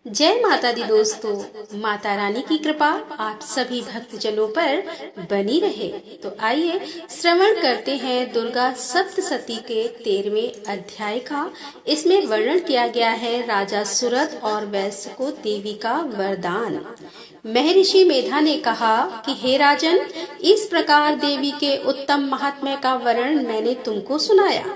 जय माता दी दोस्तों। माता रानी की कृपा आप सभी भक्तजनों पर बनी रहे। तो आइए श्रवण करते हैं दुर्गा सप्तशती के 13वें अध्याय का। इसमें वर्णन किया गया है राजा सुरथ और वैश्य को देवी का वरदान। महर्षि मेधा ने कहा कि हे राजन, इस प्रकार देवी के उत्तम महात्म्य का वर्णन मैंने तुमको सुनाया।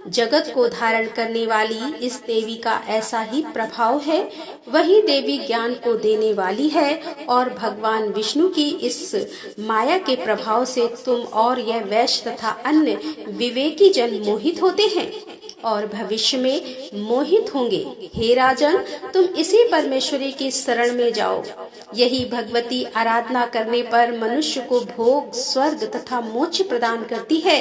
जगत को धारण करने वाली इस देवी का ऐसा ही प्रभाव है। वही देवी ज्ञान को देने वाली है और भगवान विष्णु की इस माया के प्रभाव से तुम और यह वैश्य तथा अन्य विवेकी जन मोहित होते हैं और भविष्य में मोहित होंगे। हे राजन, तुम इसी परमेश्वरी की शरण में जाओ। यही भगवती आराधना करने पर मनुष्य को भोग, स्वर्ग तथा मोक्ष प्रदान करती है।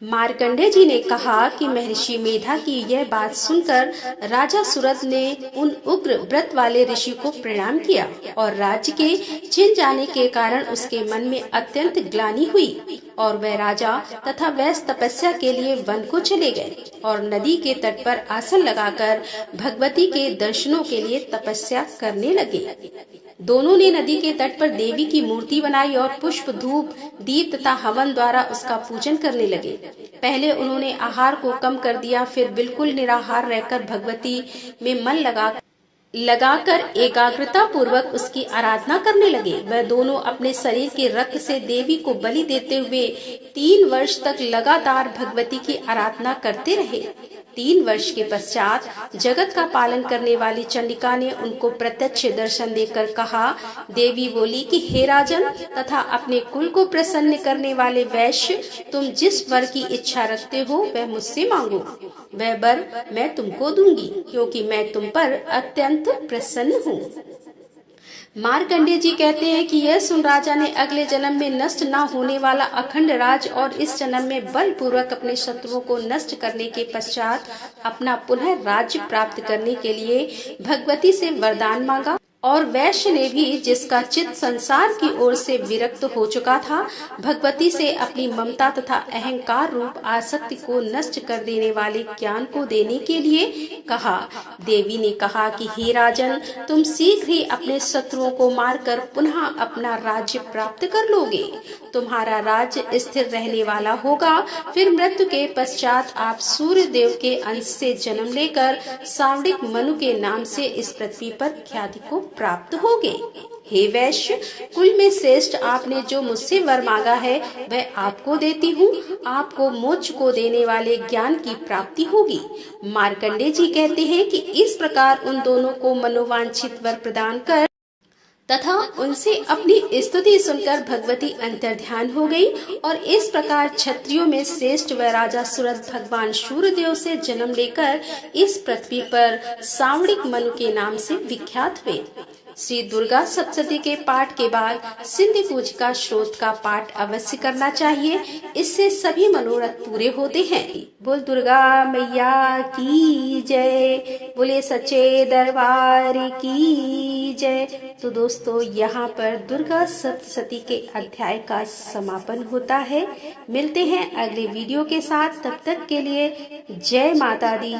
मार्कंडेय जी ने कहा कि महर्षि मेधा की यह बात सुनकर राजा सुरथ ने उन उग्र व्रत वाले ऋषि को प्रणाम किया और राज्य के छिन जाने के कारण उसके मन में अत्यंत ग्लानि हुई और वह राजा तथा वैश्य तपस्या के लिए वन को चले गए और नदी के तट पर आसन लगाकर भगवती के दर्शनों के लिए तपस्या करने लगे। दोनों ने नदी के तट पर देवी की मूर्ति बनाई और पुष्प, धूप, दीप तथा हवन द्वारा उसका पूजन करने लगे। पहले उन्होंने आहार को कम कर दिया, फिर बिल्कुल निराहार रहकर भगवती में मन लगाकर एकाग्रता पूर्वक उसकी आराधना करने लगे। वह दोनों अपने शरीर के रक्त से देवी को बलि देते हुए 3 वर्ष तक लगातार भगवती की आराधना करते रहे। 3 वर्ष के पश्चात जगत का पालन करने वाली चंडिका ने उनको प्रत्यक्ष दर्शन देकर कहा। देवी बोली कि हे राजन तथा अपने कुल को प्रसन्न करने वाले वैश्य, तुम जिस वर की इच्छा रखते हो वह मुझसे मांगो। वह वर मैं तुमको दूंगी, क्योंकि मैं तुम पर अत्यंत प्रसन्न हूँ। मार्कंडेय जी कहते हैं कि यह सुन राजा ने अगले जन्म में नष्ट न होने वाला अखंड राज और इस जन्म में बलपूर्वक अपने शत्रुओं को नष्ट करने के पश्चात अपना पुनः राज्य प्राप्त करने के लिए भगवती से वरदान मांगा। और वैश्य ने भी, जिसका चित्त संसार की ओर से विरक्त हो चुका था, भगवती से अपनी ममता तथा अहंकार रूप आसक्ति को नष्ट कर देने वाले ज्ञान को देने के लिए कहा। देवी ने कहा कि हे राजन, तुम शीघ्र ही अपने शत्रुओं को मारकर पुनः अपना राज्य प्राप्त कर लोगे। तुम्हारा राज्य स्थिर रहने वाला होगा। फिर मृत्यु के पश्चात आप सूर्य देव के अंश से जन्म लेकर सावड़िक मनु के नाम से इस पृथ्वी पर ख्याति को प्राप्त होगे। हे वैश्य, कुल में श्रेष्ठ, आपने जो मुझसे वर मांगा है वह आपको देती हूँ। आपको मोक्ष को देने वाले ज्ञान की प्राप्ति होगी। मार्कंडेय जी कहते हैं कि इस प्रकार उन दोनों को मनोवांछित वर प्रदान कर तथा उनसे अपनी स्तुति सुनकर भगवती अंतर्ध्यान हो गई और इस प्रकार क्षत्रियों में श्रेष्ठ व राजा सुरथ भगवान सूर्यदेव से जन्म लेकर इस पृथ्वी पर सावड़िक मनु के नाम से विख्यात हुए। श्री दुर्गा सप्तशती के पाठ के बाद सिंधु पूजिका श्रोत का पाठ अवश्य करना चाहिए। इससे सभी मनोरथ पूरे होते हैं। बोल दुर्गा मैया की जय, बोले सच्चे दरबार की जय। तो दोस्तों, यहाँ पर दुर्गा सप्तशती के अध्याय का समापन होता है। मिलते हैं अगले वीडियो के साथ। तब तक के लिए जय माता दी।